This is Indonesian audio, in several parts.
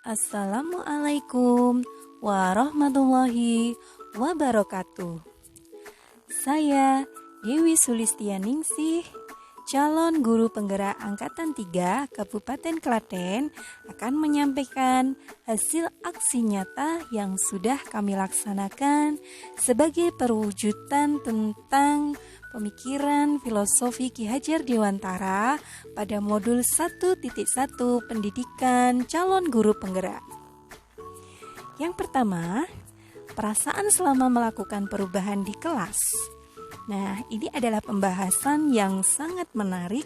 Assalamualaikum warahmatullahi wabarakatuh. Saya Dewi Sulistianingsih, calon guru penggerak Angkatan 3 Kabupaten Klaten, akan menyampaikan hasil aksi nyata yang sudah kami laksanakan sebagai perwujudan tentang pemikiran filosofi Ki Hajar Dewantara pada modul 1.1 pendidikan calon guru penggerak. Yang pertama, perasaan selama melakukan perubahan di kelas. Nah, ini adalah pembahasan yang sangat menarik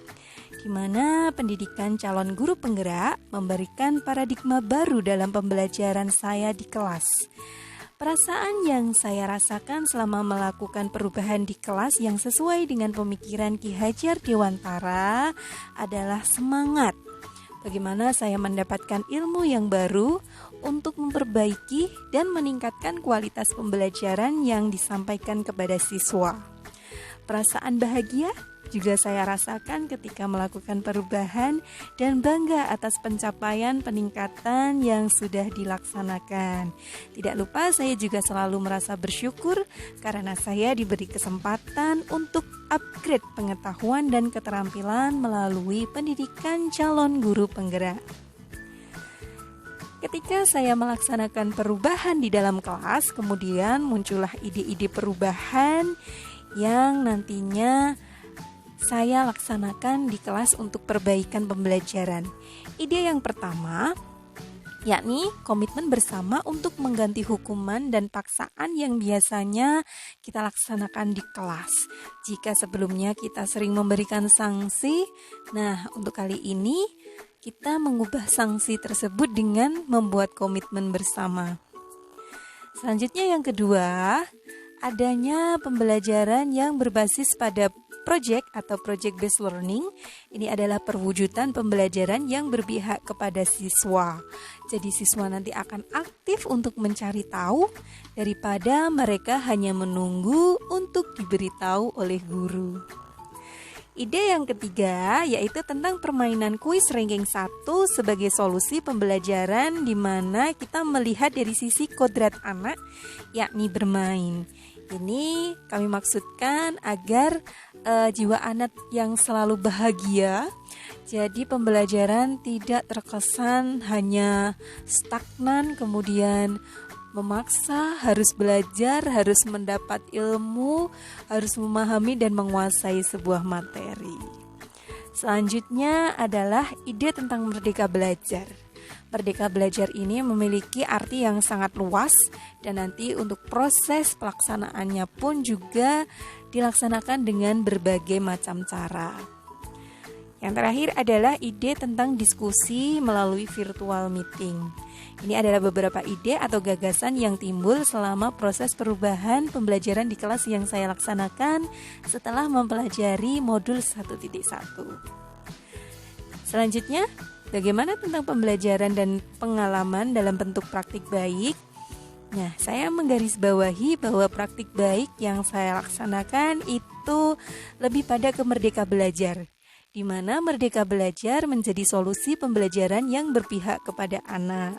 di mana pendidikan calon guru penggerak memberikan paradigma baru dalam pembelajaran saya di kelas. Perasaan yang saya rasakan selama melakukan perubahan di kelas yang sesuai dengan pemikiran Ki Hajar Dewantara adalah semangat. Bagaimana saya mendapatkan ilmu yang baru untuk memperbaiki dan meningkatkan kualitas pembelajaran yang disampaikan kepada siswa. Perasaan bahagia juga saya rasakan ketika melakukan perubahan dan bangga atas pencapaian peningkatan yang sudah dilaksanakan. Tidak lupa saya juga selalu merasa bersyukur karena saya diberi kesempatan untuk upgrade pengetahuan dan keterampilan melalui pendidikan calon guru penggerak. Ketika saya melaksanakan perubahan di dalam kelas, kemudian muncullah ide-ide perubahan yang nantinya saya laksanakan di kelas untuk perbaikan pembelajaran. Ide yang pertama, yakni komitmen bersama untuk mengganti hukuman dan paksaan yang biasanya kita laksanakan di kelas. Jika sebelumnya kita sering memberikan sanksi, nah untuk kali ini kita mengubah sanksi tersebut dengan membuat komitmen bersama. Selanjutnya yang kedua, adanya pembelajaran yang berbasis pada project atau project based learning. Ini adalah perwujudan pembelajaran yang berpihak kepada siswa. Jadi siswa nanti akan aktif untuk mencari tahu daripada mereka hanya menunggu untuk diberitahu oleh guru. Ide yang ketiga yaitu tentang permainan kuis ranking 1 sebagai solusi pembelajaran di mana kita melihat dari sisi kodrat anak, yakni bermain. Ini kami maksudkan agar jiwa anak yang selalu bahagia, jadi pembelajaran tidak terkesan hanya stagnan, kemudian memaksa harus belajar, harus mendapat ilmu, harus memahami dan menguasai sebuah materi. Selanjutnya adalah ide tentang merdeka belajar. Merdeka belajar ini memiliki arti yang sangat luas dan nanti untuk proses pelaksanaannya pun juga dilaksanakan dengan berbagai macam cara. Yang terakhir adalah ide tentang diskusi melalui virtual meeting. Ini adalah beberapa ide atau gagasan yang timbul selama proses perubahan pembelajaran di kelas yang saya laksanakan setelah mempelajari modul 1.1. Selanjutnya, bagaimana tentang pembelajaran dan pengalaman dalam bentuk praktik baik? Nah, saya menggarisbawahi bahwa praktik baik yang saya laksanakan itu lebih pada ke merdeka belajar, di mana merdeka belajar menjadi solusi pembelajaran yang berpihak kepada anak.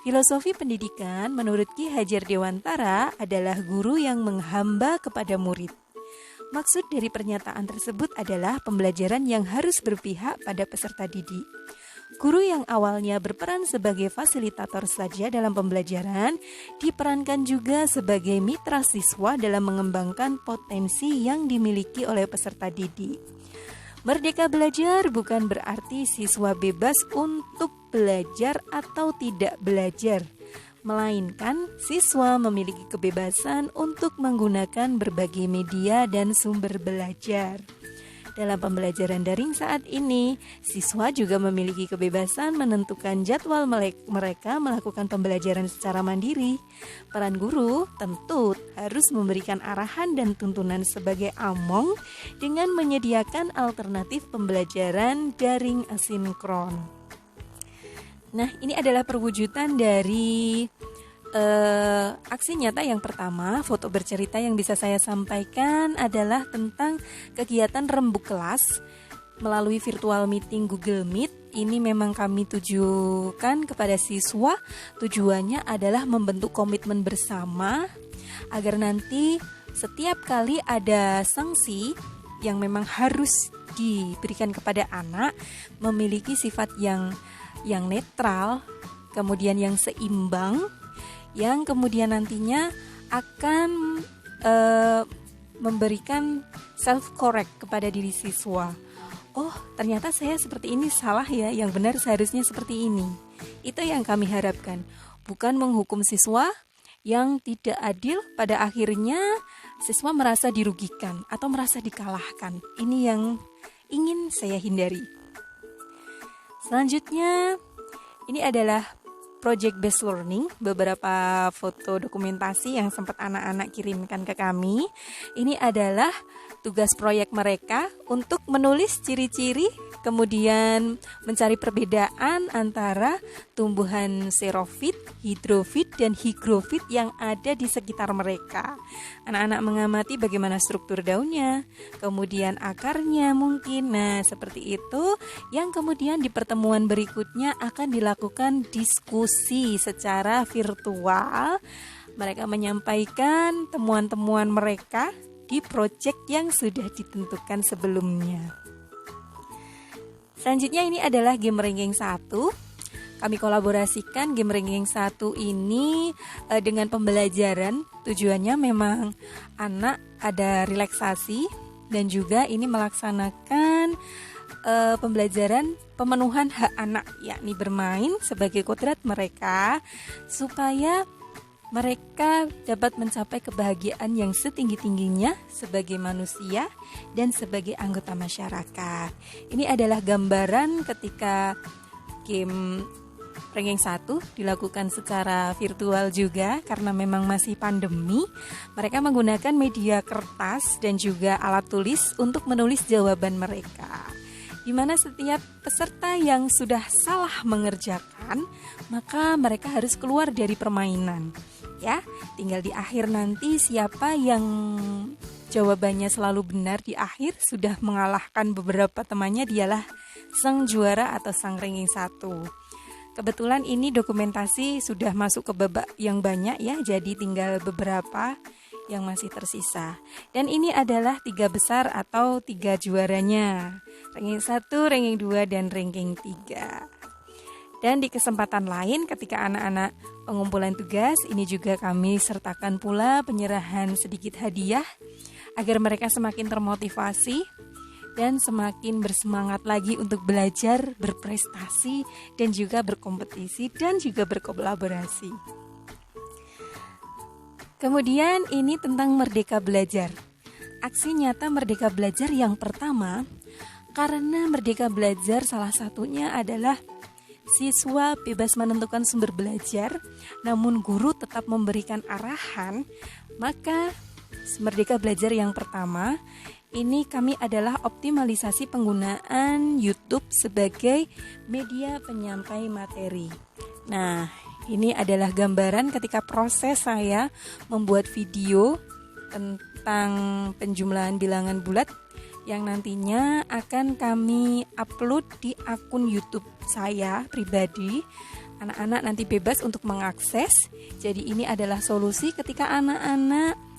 Filosofi pendidikan menurut Ki Hajar Dewantara adalah guru yang menghamba kepada murid. Maksud dari pernyataan tersebut adalah pembelajaran yang harus berpihak pada peserta didik. Guru yang awalnya berperan sebagai fasilitator saja dalam pembelajaran, diperankan juga sebagai mitra siswa dalam mengembangkan potensi yang dimiliki oleh peserta didik. Merdeka belajar bukan berarti siswa bebas untuk belajar atau tidak belajar, melainkan siswa memiliki kebebasan untuk menggunakan berbagai media dan sumber belajar. Dalam pembelajaran daring saat ini, siswa juga memiliki kebebasan menentukan jadwal mereka melakukan pembelajaran secara mandiri. Peran guru tentu harus memberikan arahan dan tuntunan sebagai among dengan menyediakan alternatif pembelajaran daring asinkron. Nah, ini adalah perwujudan dari aksi nyata yang pertama, foto bercerita yang bisa saya sampaikan adalah tentang kegiatan rembuk kelas melalui virtual meeting Google Meet. Ini memang kami tujukan kepada siswa. Tujuannya adalah membentuk komitmen bersama agar nanti setiap kali ada sanksi yang memang harus diberikan kepada anak memiliki sifat yang netral, kemudian yang seimbang, yang kemudian nantinya akan memberikan self-correct kepada diri siswa. Oh, ternyata saya seperti ini salah ya, yang benar seharusnya seperti ini. Itu yang kami harapkan, bukan menghukum siswa yang tidak adil, pada akhirnya siswa merasa dirugikan atau merasa dikalahkan. Ini yang ingin saya hindari. Selanjutnya, ini adalah project based learning, beberapa foto dokumentasi yang sempat anak-anak kirimkan ke kami. Ini adalah tugas proyek mereka untuk menulis ciri-ciri, kemudian mencari perbedaan antara tumbuhan xerofit, hidrofit, dan higrofit yang ada di sekitar mereka. Anak-anak mengamati bagaimana struktur daunnya, kemudian akarnya mungkin. Nah, seperti itu yang kemudian di pertemuan berikutnya akan dilakukan diskusi secara virtual. Mereka menyampaikan temuan-temuan mereka di proyek yang sudah ditentukan sebelumnya. Selanjutnya ini adalah game ranking 1. Kami kolaborasikan game ranking 1 ini dengan pembelajaran. Tujuannya memang anak ada relaksasi dan juga ini melaksanakan pembelajaran pemenuhan hak anak, yakni bermain sebagai kodrat mereka supaya mereka dapat mencapai kebahagiaan yang setinggi-tingginya sebagai manusia dan sebagai anggota masyarakat. Ini adalah gambaran ketika game ranking 1 dilakukan secara virtual juga karena memang masih pandemi. Mereka menggunakan media kertas dan juga alat tulis untuk menulis jawaban mereka, di mana setiap peserta yang sudah salah mengerjakan, maka mereka harus keluar dari permainan. Ya, tinggal di akhir nanti siapa yang jawabannya selalu benar di akhir sudah mengalahkan beberapa temannya, dialah sang juara atau sang ranking 1. Kebetulan ini dokumentasi sudah masuk ke babak yang banyak ya, jadi tinggal beberapa yang masih tersisa. Dan ini adalah 3 besar atau 3 juaranya. Ranking 1, ranking 2, dan ranking 3. Dan di kesempatan lain ketika anak-anak pengumpulan tugas, ini juga kami sertakan pula penyerahan sedikit hadiah agar mereka semakin termotivasi dan semakin bersemangat lagi untuk belajar, berprestasi, dan juga berkompetisi dan juga berkolaborasi. Kemudian ini tentang Merdeka Belajar. Aksi nyata Merdeka Belajar yang pertama, karena Merdeka Belajar salah satunya adalah siswa bebas menentukan sumber belajar, namun guru tetap memberikan arahan. Maka Merdeka Belajar yang pertama ini kami adalah optimalisasi penggunaan YouTube sebagai media penyampai materi. Nah, ini adalah gambaran ketika proses saya membuat video tentang penjumlahan bilangan bulat yang nantinya akan kami upload di akun YouTube saya pribadi. Anak-anak nanti bebas untuk mengakses. Jadi ini adalah solusi ketika anak-anak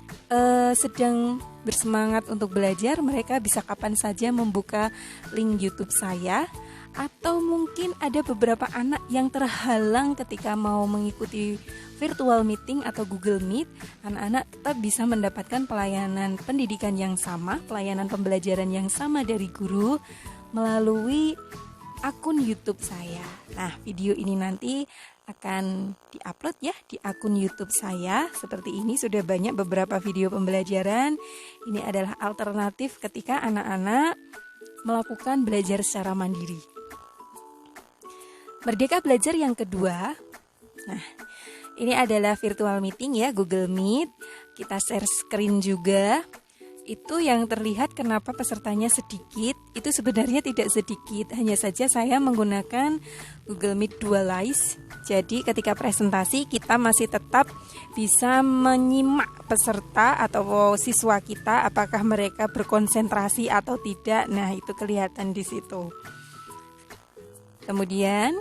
sedang bersemangat untuk belajar, mereka bisa kapan saja membuka link YouTube saya. Atau mungkin ada beberapa anak yang terhalang ketika mau mengikuti virtual meeting atau Google Meet. Anak-anak tetap bisa mendapatkan pelayanan pendidikan yang sama, pelayanan pembelajaran yang sama dari guru melalui akun YouTube saya. Nah, video ini nanti akan diupload ya di akun YouTube saya. Seperti ini sudah banyak beberapa video pembelajaran. Ini adalah alternatif ketika anak-anak melakukan belajar secara mandiri. Merdeka Belajar yang kedua, nah ini adalah virtual meeting ya, Google Meet. Kita share screen juga. Itu yang terlihat kenapa pesertanya sedikit, itu sebenarnya tidak sedikit, hanya saja saya menggunakan Google Meet Dualize. Jadi ketika presentasi kita masih tetap bisa menyimak peserta atau siswa kita apakah mereka berkonsentrasi atau tidak. Nah, itu kelihatan di situ. Kemudian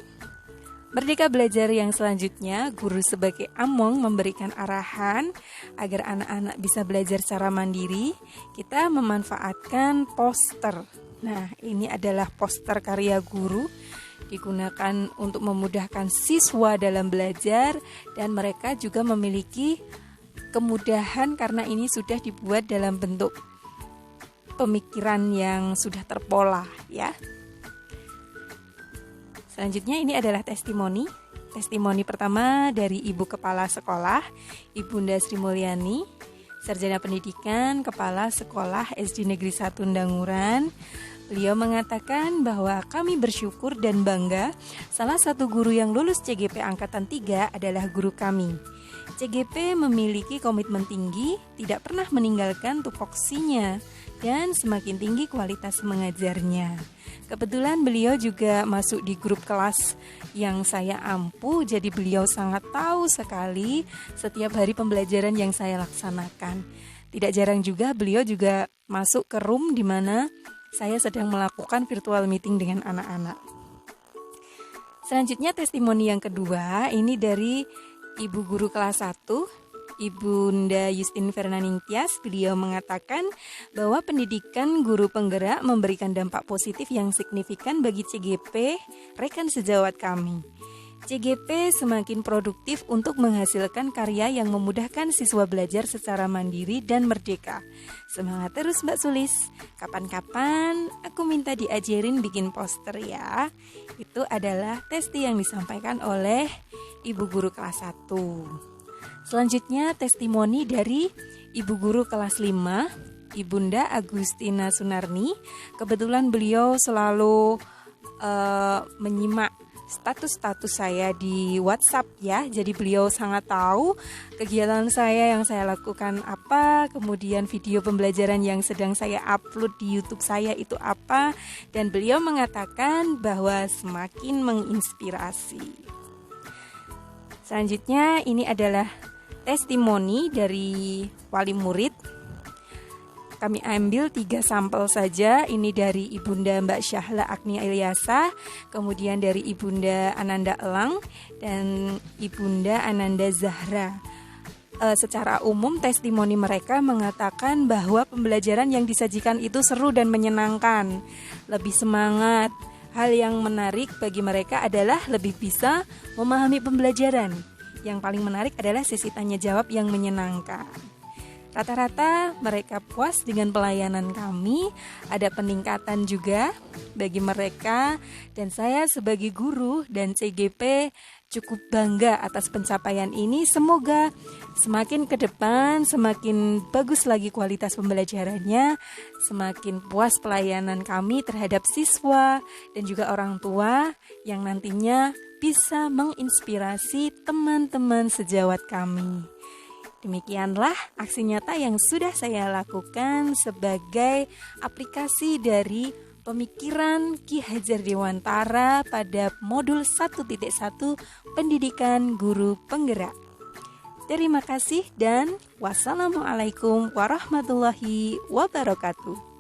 Merdeka Belajar yang selanjutnya, guru sebagai among memberikan arahan agar anak-anak bisa belajar secara mandiri. Kita memanfaatkan poster. Nah, ini adalah poster karya guru, digunakan untuk memudahkan siswa dalam belajar, dan mereka juga memiliki kemudahan karena ini sudah dibuat dalam bentuk pemikiran yang sudah terpola, ya. Selanjutnya ini adalah testimoni. Testimoni pertama dari Ibu Kepala Sekolah, Ibunda Sri Mulyani, Sarjana Pendidikan, Kepala Sekolah SD Negeri 1 Ndanguran. Beliau mengatakan bahwa kami bersyukur dan bangga salah satu guru yang lulus CGP Angkatan 3 adalah guru kami. CGP memiliki komitmen tinggi, tidak pernah meninggalkan tupoksinya, dan semakin tinggi kualitas mengajarnya. Kebetulan beliau juga masuk di grup kelas yang saya ampu, jadi beliau sangat tahu sekali setiap hari pembelajaran yang saya laksanakan. Tidak jarang juga beliau juga masuk ke room di mana saya sedang melakukan virtual meeting dengan anak-anak. Selanjutnya testimoni yang kedua, ini dari Ibu Guru kelas 1, Ibunda Justin Fernaningtyas. Beliau mengatakan bahwa pendidikan guru penggerak memberikan dampak positif yang signifikan bagi CGP, rekan sejawat kami. CGP semakin produktif untuk menghasilkan karya yang memudahkan siswa belajar secara mandiri dan merdeka. Semangat terus Mbak Sulis. Kapan-kapan aku minta diajarin bikin poster ya. Itu adalah testi yang disampaikan oleh Ibu Guru kelas 1. Selanjutnya testimoni dari Ibu Guru kelas 5, Ibunda Agustina Sunarni. Kebetulan beliau selalu menyimak status-status saya di WhatsApp ya. Jadi beliau sangat tahu kegiatan saya yang saya lakukan apa, kemudian video pembelajaran yang sedang saya upload di YouTube saya itu apa, dan beliau mengatakan bahwa semakin menginspirasi. Selanjutnya ini adalah testimoni dari wali murid. Kami ambil 3 sampel saja. Ini dari Ibunda Mbak Syahla Agnia Ilyasa, kemudian dari Ibunda Ananda Elang, dan Ibunda Ananda Zahra. Secara umum testimoni mereka mengatakan bahwa pembelajaran yang disajikan itu seru dan menyenangkan, lebih semangat. Hal yang menarik bagi mereka adalah lebih bisa memahami pembelajaran. Yang paling menarik adalah sesi tanya jawab yang menyenangkan. Rata-rata mereka puas dengan pelayanan kami, ada peningkatan juga bagi mereka, dan saya sebagai guru dan CGP cukup bangga atas pencapaian ini. Semoga semakin ke depan, semakin bagus lagi kualitas pembelajarannya, semakin puas pelayanan kami terhadap siswa dan juga orang tua yang nantinya bisa menginspirasi teman-teman sejawat kami. Demikianlah aksi nyata yang sudah saya lakukan sebagai aplikasi dari pemikiran Ki Hajar Dewantara pada modul 1.1 Pendidikan Guru Penggerak. Terima kasih dan wassalamualaikum warahmatullahi wabarakatuh.